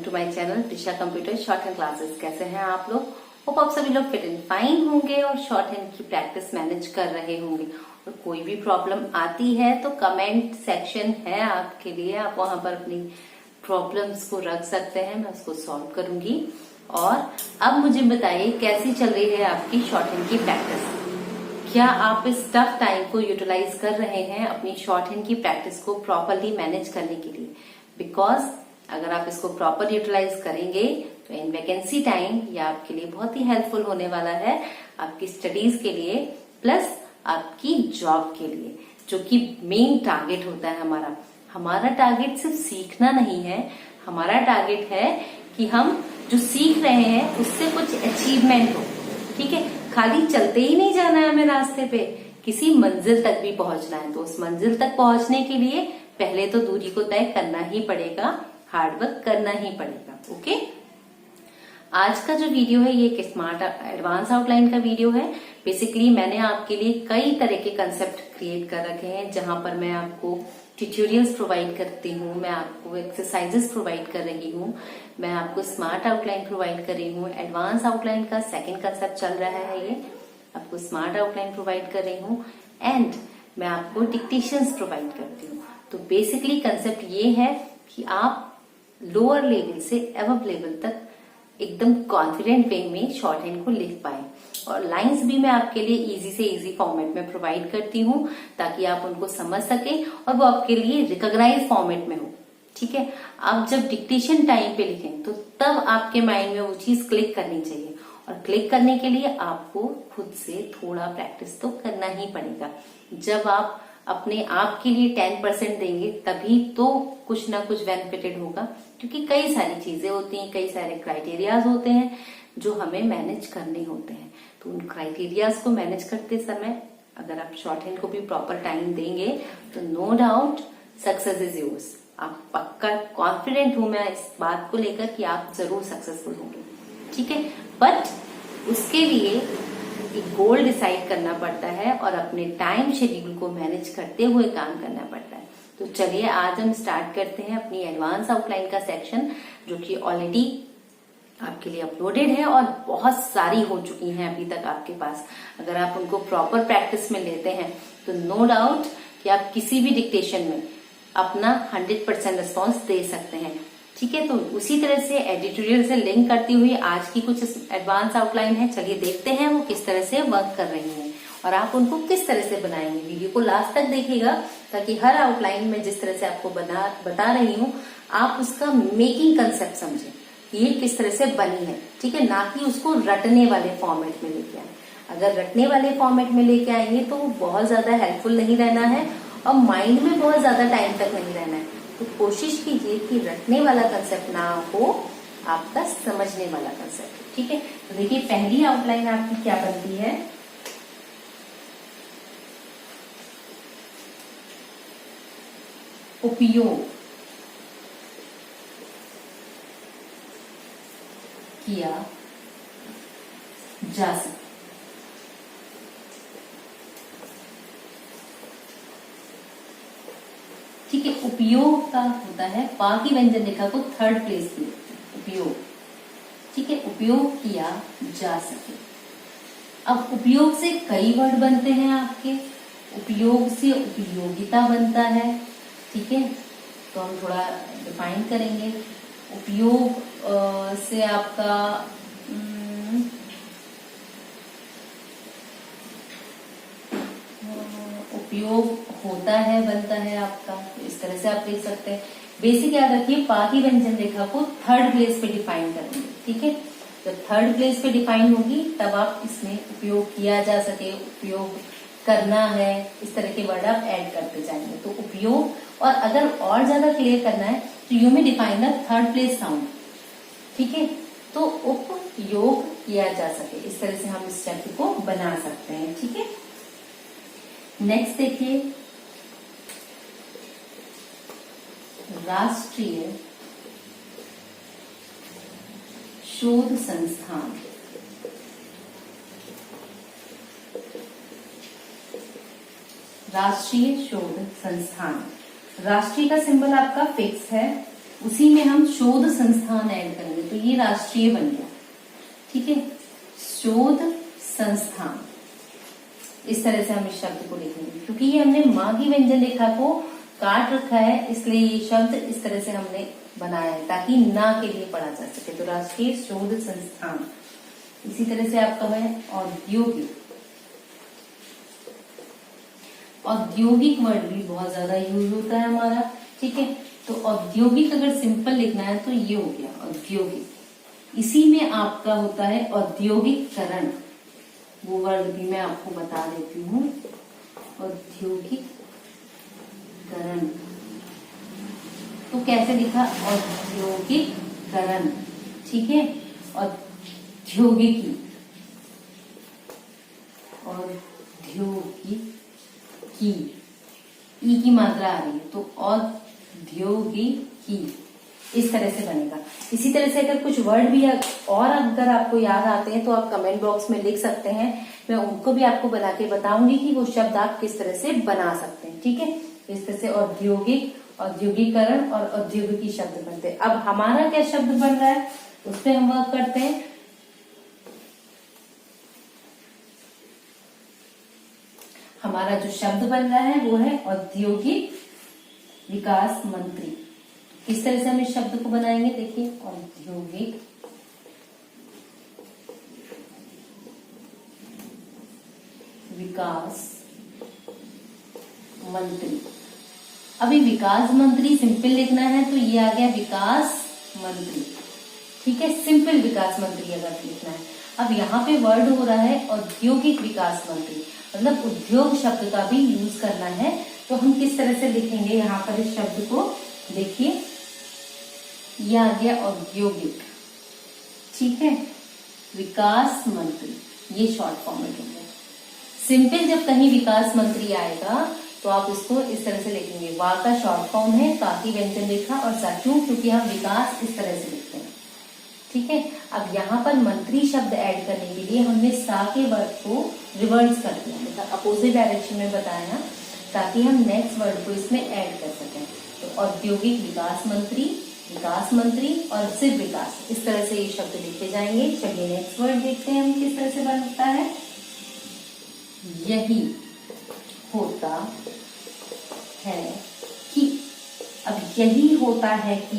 To my channel Trisha computer shorthand classes. कैसे हैं आप लोग? होप आप सभी लोग फिट एंड फाइन होंगे और शॉर्ट हैंड की प्रैक्टिस मैनेज कर रहे होंगे। और कोई भी प्रॉब्लम आती है तो कमेंट सेक्शन है आपके लिए, आप वहां पर अपनी प्रॉब्लम्स को रख सकते हैं, मैं उसको सॉल्व करूंगी। और अब मुझे बताइए कैसी चल रही है आपकी शॉर्ट हैंड की प्रैक्टिस। क्या आप इस टफ टाइम को यूटिलाइज कर रहे हैं अपनी शॉर्ट हैंड की प्रैक्टिस को प्रॉपरली मैनेज करने के लिए? बिकॉज अगर आप इसको प्रॉपर यूटिलाइज करेंगे तो इन वैकेंसी टाइम ये आपके लिए बहुत ही हेल्पफुल होने वाला है, आपकी स्टडीज के लिए प्लस आपकी जॉब के लिए, जो कि मेन टारगेट होता है हमारा। हमारा टारगेट सिर्फ सीखना नहीं है, हमारा टारगेट है कि हम जो सीख रहे हैं उससे कुछ अचीवमेंट हो। ठीक है, खाली चलते ही नहीं जाना है हमें रास्ते पे, किसी मंजिल तक भी पहुंचना है। तो उस मंजिल तक पहुंचने के लिए पहले तो दूरी को तय करना ही पड़ेगा, हार्डवर्क करना ही पड़ेगा। ओके, आज का जो वीडियो है ये एक स्मार्ट एडवांस आउटलाइन का वीडियो है। बेसिकली मैंने आपके लिए कई तरह के कंसेप्ट क्रिएट कर रखे हैं, जहां पर मैं आपको ट्यूटोरियल्स प्रोवाइड करती हूँ, मैं आपको एक्सरसाइजेस प्रोवाइड कर रही हूँ, मैं आपको स्मार्ट आउटलाइन प्रोवाइड कर रही हूँ। एडवांस आउटलाइन का सेकंड कंसेप्ट चल रहा है, ये आपको स्मार्ट आउटलाइन प्रोवाइड कर रही हूँ एंड मैं आपको डिक्टेशंस प्रोवाइड करती हूँ। तो बेसिकली कंसेप्ट ये है कि आप लोअर लेवल से अबव लेवल तक एकदम कॉन्फिडेंट वे में शॉर्ट हैंड को लिख पाए। और लाइंस भी मैं आपके लिए इजी से इजी फॉर्मेट में प्रोवाइड करती हूँ ताकि आप उनको समझ सके और वो आपके लिए रिकॉग्नाइज फॉर्मेट में हो। ठीक है, आप जब डिक्टेशन टाइम पे लिखें तो तब आपके माइंड में वो चीज क्लिक करनी चाहिए, और क्लिक करने के लिए आपको खुद से थोड़ा प्रैक्टिस तो करना ही पड़ेगा। जब आप अपने आप के लिए 10% देंगे तभी तो कुछ ना कुछ बेनिफिटेड होगा, क्योंकि कई सारी चीजें होती हैं, कई सारे क्राइटेरियाज होते हैं जो हमें मैनेज करने होते हैं। तो उन क्राइटेरियाज को मैनेज करते समय अगर आप शॉर्ट हैंड को भी प्रॉपर टाइम देंगे तो no doubt success is yours. आप पक्का कॉन्फिडेंट हूं मैं इस बात को लेकर कि आप जरूर सक्सेसफुल होंगे। ठीक है, बट उसके लिए एक गोल डिसाइड करना पड़ता है और अपने टाइम शेड्यूल को मैनेज करते हुए काम करना पड़ता है। तो चलिए आज हम स्टार्ट करते हैं अपनी एडवांस आउटलाइन का सेक्शन, जो कि ऑलरेडी आपके लिए अपलोडेड है और बहुत सारी हो चुकी हैं अभी तक आपके पास। अगर आप उनको प्रॉपर प्रैक्टिस में लेते हैं तो नो डाउट कि आप किसी भी डिक्टेशन में अपना 100% रिस्पॉन्स दे सकते हैं। ठीक है, तो उसी तरह से एडिटोरियल से लिंक करती हुई आज की कुछ एडवांस आउटलाइन है। चलिए देखते हैं वो किस तरह से वर्क कर रही हैं और आप उनको किस तरह से बनाएंगे। वीडियो को लास्ट तक देखिएगा ताकि हर आउटलाइन में जिस तरह से आपको बता रही हूँ आप उसका मेकिंग कंसेप्ट समझें, ये किस तरह से बनी है। ठीक है, ना कि उसको रटने वाले फॉर्मेट में लेके आए। अगर रटने वाले फॉर्मेट में लेके आएंगे तो बहुत ज्यादा हेल्पफुल नहीं रहना है और माइंड में बहुत ज्यादा टाइम तक नहीं रहना है। तो कोशिश कीजिए कि रटने वाला कंसेप्ट ना हो, आपका समझने वाला कंसेप्ट। ठीक है, तो देखिए पहली आउटलाइन आपकी क्या बनती है। उपयोग किया जा सकता। ठीक है, उपयोग का होता है बाकी व्यंजन रेखा को थर्ड प्लेस पे उपयोग। ठीक है, उपयोग किया जा सके। अब उपयोग से कई वर्ड बनते हैं आपके, उपयोग से उपयोगिता बनता है। ठीक है, तो हम थोड़ा डिफाइन करेंगे। उपयोग से आपका उपयोग होता है बनता है आपका, तो इस तरह से आप देख सकते हैं। बेसिक याद रखिए, पाकी व्यंजन रेखा को थर्ड प्लेस पे डिफाइन करेंगे। ठीक है, जब थर्ड प्लेस पे डिफाइन होगी तब आप इसमें उपयोग किया जा सके, उपयोग करना है, इस तरह के वर्ड आप ऐड करते जाएंगे। तो उपयोग, और अगर और ज्यादा क्लियर करना है तो यू में define the third place sound. ठीक है, तो उपयोग किया जा सके, इस तरह से हम इस शब्द को बना सकते हैं। ठीक है, नेक्स्ट देखिए, राष्ट्रीय शोध संस्थान। राष्ट्रीय शोध संस्थान, राष्ट्रीय का सिंबल आपका फिक्स है, उसी में हम शोध संस्थान ऐड करेंगे, तो ये राष्ट्रीय बन गया। ठीक है, शोध संस्थान, इस तरह से हम इस शब्द को लिखेंगे। क्योंकि ये हमने माँ की व्यंजन रेखा को काट रखा है, इसलिए ये शब्द इस तरह से हमने बनाया है ताकि ना के लिए पढ़ा जा सके। तो राष्ट्रीय शोध संस्थान। इसी तरह से आपका है औद्योगिक। औद्योगिक वर्ड भी बहुत ज्यादा यूज होता है हमारा। ठीक है, तो औद्योगिक अगर सिंपल लिखना है तो ये हो गया औद्योगिक। इसी में आपका होता है औद्योगिकरण, वो वर्ड भी मैं आपको बता देती हूँ। औद्योगिकरण तो कैसे लिखा, औद्योगिकरण। ठीक है, औद्योगिकी, औद्योगिकी, ई की मात्रा आ रही है तो औद्योगिकी, इस तरह से बनेगा। इसी तरह से अगर कुछ वर्ड भी और अगर आपको याद आते हैं तो आप कमेंट बॉक्स में लिख सकते हैं, मैं उनको भी आपको बना के बताऊंगी कि वो शब्द आप किस तरह से बना सकते हैं। ठीक है, इस तरह से औद्योगिक, औद्योगिकरण और औद्योगिकी शब्द बनते हैं। अब हमारा क्या शब्द बन रहा है उस पर हम वर्क करते हैं। हमारा जो शब्द बन रहा है वो है औद्योगिक विकास मंत्री। किस तरह से हम इस शब्द को बनाएंगे, देखिए, औद्योगिक विकास मंत्री। अभी विकास मंत्री सिंपल लिखना है तो ये आ गया विकास मंत्री। ठीक है, सिंपल विकास मंत्री अगर लिखना है। अब यहाँ पे वर्ड हो रहा है औद्योगिक विकास मंत्री, मतलब उद्योग शब्द का भी यूज करना है। तो हम किस तरह से लिखेंगे यहाँ पर इस शब्द को, देखिए, यह आ गया औद्योगिक। ठीक है, विकास मंत्री, ये शॉर्ट फॉर्म में लिखेंगे। सिंपल जब कहीं विकास मंत्री आएगा तो आप इसको इस तरह से लिखेंगे। वा का शॉर्ट फॉर्म है का की व्यंजन रेखा और सा, क्यों, क्योंकि हम विकास इस तरह से लिखते हैं। ठीक है, अब यहाँ पर मंत्री शब्द ऐड करने के लिए हमने सा के वर्ड को रिवर्स कर दिया, मतलब अपोजिट डायरेक्शन में बताया, ताकि हम नेक्स्ट वर्ड को इसमें ऐड कर सकें। तो औद्योगिक विकास मंत्री और सिर्फ विकास, इस तरह से ये शब्द लिखे जाएंगे। चलिए नेक्स्ट वर्ड देखते हैं हम किस तरह से बनता है। यही होता है कि, अब यही होता है कि,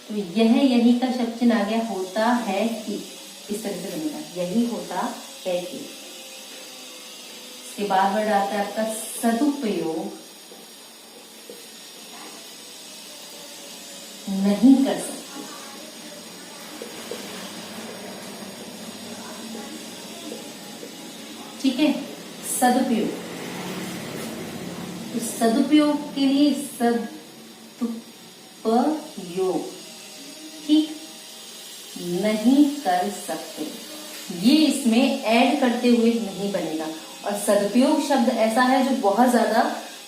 तो यही का शब्द चिन्ह आ गया होता है कि, इस तरह से बनेगा यही होता है कि। इसके बाद वर्ड आता है आपका सदुपयोग नहीं कर सकते। ठीक है, सदुपयोग, तो सदुपयोग के लिए सदुपयोग, ठीक, नहीं कर सकते, ये इसमें ऐड करते हुए नहीं बनेगा। और सदुपयोग शब्द ऐसा है जो बहुत ज्यादा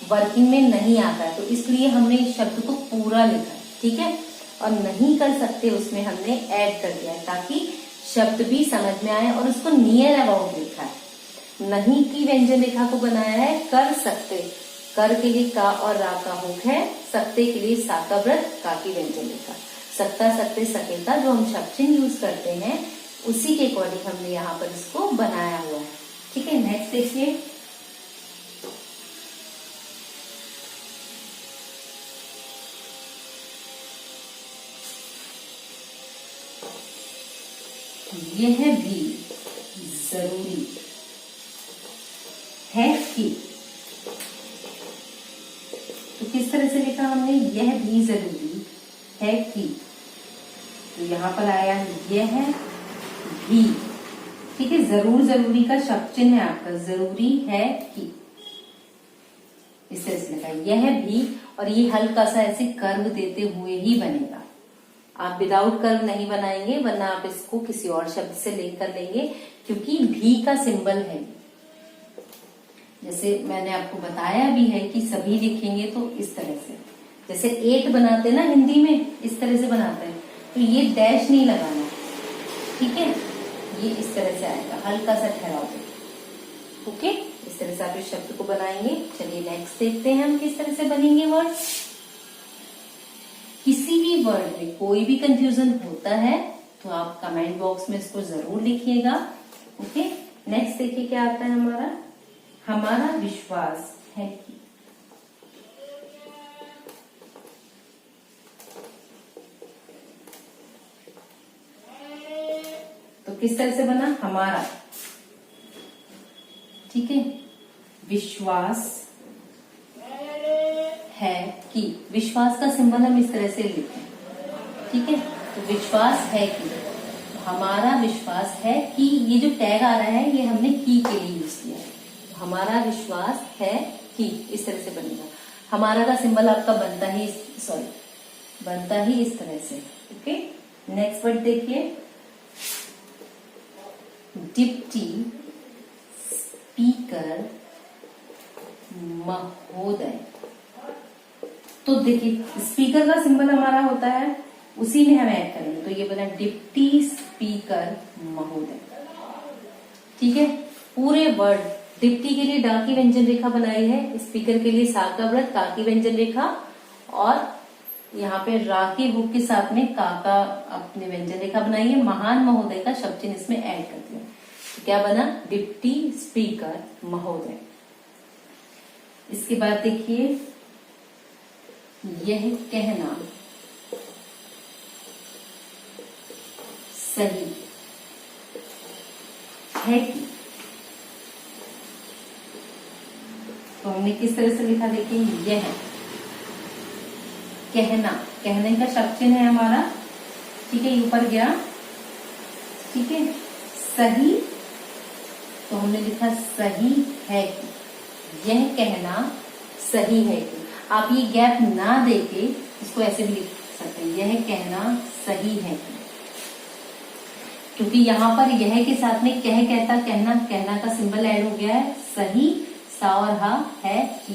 वर्किंग में नहीं आता है, तो इसलिए हमने इस शब्द को पूरा लिखा है। ठीक है, और नहीं कर सकते उसमें हमने ऐड कर दिया है ताकि शब्द भी समझ में आए, और उसको नियर अबाउट लिखा है। नहीं की व्यंजन रेखा को बनाया है कर सकते, कर के लिए का और रा का होक है, सकते के लिए सा का व्रत, का की व्यंजन रेखा, सकता, सकते, सकेता, जो हम शब्द चिन्ह यूज करते हैं उसी के अकॉर्डिंग हमने यहाँ पर इसको बनाया हुआ है। ठीक है, नेक्स्ट देखिए, यह भी जरूरी है कि, तो किस तरह से लिखा हमने, यह भी जरूरी है कि, तो यहाँ पर आया यह भी। ठीक है, जरूर, जरूरी का शब्द चिन्ह है आपका, जरूरी है कि, इस तरह से लिखा यह भी, और ये हल्का सा ऐसे कर्व देते हुए ही बनेगा। आप विदाउट कर्व नहीं बनाएंगे, वरना आप इसको किसी और शब्द से लिंक कर लेंगे, क्योंकि भी का सिंबल है। जैसे मैंने आपको बताया भी है कि सभी लिखेंगे तो इस तरह से, जैसे एक बनाते ना हिंदी में, इस तरह से बनाते हैं, तो ये डैश नहीं लगाना। ठीक है, ये इस तरह से आएगा, हल्का सा ठहराव देगा। ओके, इस तरह से आप इस शब्द को बनाएंगे। चलिए नेक्स्ट देखते हैं हम किस तरह से बनेंगे वर्ड। किसी भी वर्ड में कोई भी कंफ्यूजन होता है तो आप कमेंट बॉक्स में इसको जरूर लिखिएगा। ओके, नेक्स्ट देखिए क्या आता है हमारा। हमारा विश्वास है कि, तो किस तरह से बना हमारा, ठीक है, विश्वास है कि, विश्वास का सिंबल हम इस तरह से लिखते हैं, ठीक है। तो विश्वास है कि, हमारा विश्वास है कि, ये जो टैग आ रहा है ये हमने की के लिए यूज किया है। हमारा विश्वास है कि इस तरह से बनेगा। हमारा का सिंबल आपका बनता ही इस तरह से। ओके, नेक्स्ट वर्ड देखिए, डिप्टी स्पीकर महोदय। तो देखिए स्पीकर का सिंबल हमारा होता है, उसी में हम ऐड करेंगे, तो ये बना डिप्टी स्पीकर महोदय, ठीक है। पूरे वर्ड डिप्टी के लिए डा की व्यंजन रेखा बनाई है, स्पीकर के लिए सा का व्रत का की व्यंजन रेखा, और यहाँ पे रा के बुक के साथ में का अपने व्यंजन रेखा बनाई है। महान महोदय का शब्द चिन्ह इसमें ऐड कर दिया, तो क्या बना डिप्टी स्पीकर महोदय। इसके बाद देखिए, यह कहना सही है कि, तो हमने किस तरह से लिखा देखिए, यह कहना, कहने का शब्द चिन्ह है हमारा, ठीक है, ऊपर गया, ठीक है। सही, तो हमने लिखा सही है कि, यह कहना सही है कि। आप ये गैप ना देके इसको ऐसे भी लिख सकते हैं, यह कहना सही है कि, क्योंकि यहाँ पर यह के साथ में कह कहता कहना, कहना का सिंबल ऐड हो गया है। सही सा और हा है कि,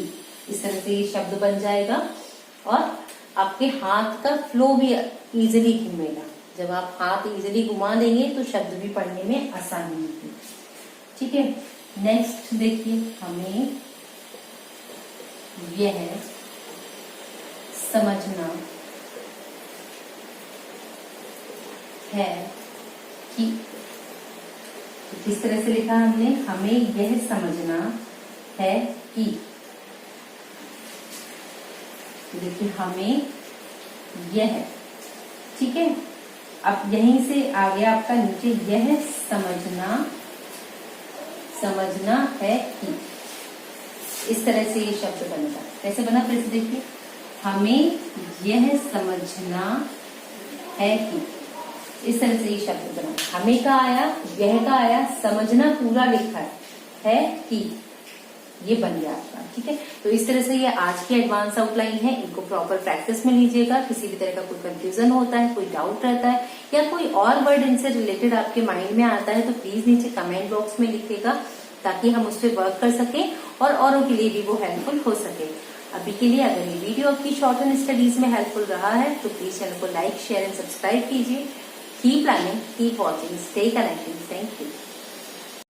इस तरह से ये शब्द बन जाएगा, और आपके हाथ का फ्लो भी इजीली घूमेगा। जब आप हाथ इजीली घुमा देंगे तो शब्द भी पढ़ने में आसानी होगी, ठीक है। नेक्स्ट देखिए, हमें यह समझना है कि, किस तरह से लिखा हमने, हमें यह समझना है कि, देखिए हमें यह, ठीक है। अब यहीं से आगे आपका नीचे यह समझना है कि, इस तरह से ये शब्द बनेगा। कैसे बना फिर से देखिए, हमें यह समझना है कि, इस तरह से ये शब्द बना। हमें का आया, यह का आया, समझना पूरा लिखा है कि, ये बन गया आपका, ठीक है। तो इस तरह से ये आज की एडवांस आउटलाइन है, इनको प्रॉपर प्रैक्टिस में लीजिएगा। किसी भी तरह का कोई कंफ्यूजन होता है, कोई डाउट रहता है, या कोई और वर्ड इनसे रिलेटेड आपके माइंड में आता है, तो प्लीज नीचे कमेंट बॉक्स में लिखिएगा, ताकि हम उस पर वर्क कर सकें और औरों के लिए भी वो हेल्पफुल हो सके। अभी के लिए अगर ये वीडियो आपकी शॉर्ट एंड स्टडीज में हेल्पफुल रहा है तो प्लीज चैनल को लाइक, शेयर एंड सब्सक्राइब कीजिए। Keep learning, keep watching, stay connected. Thank you.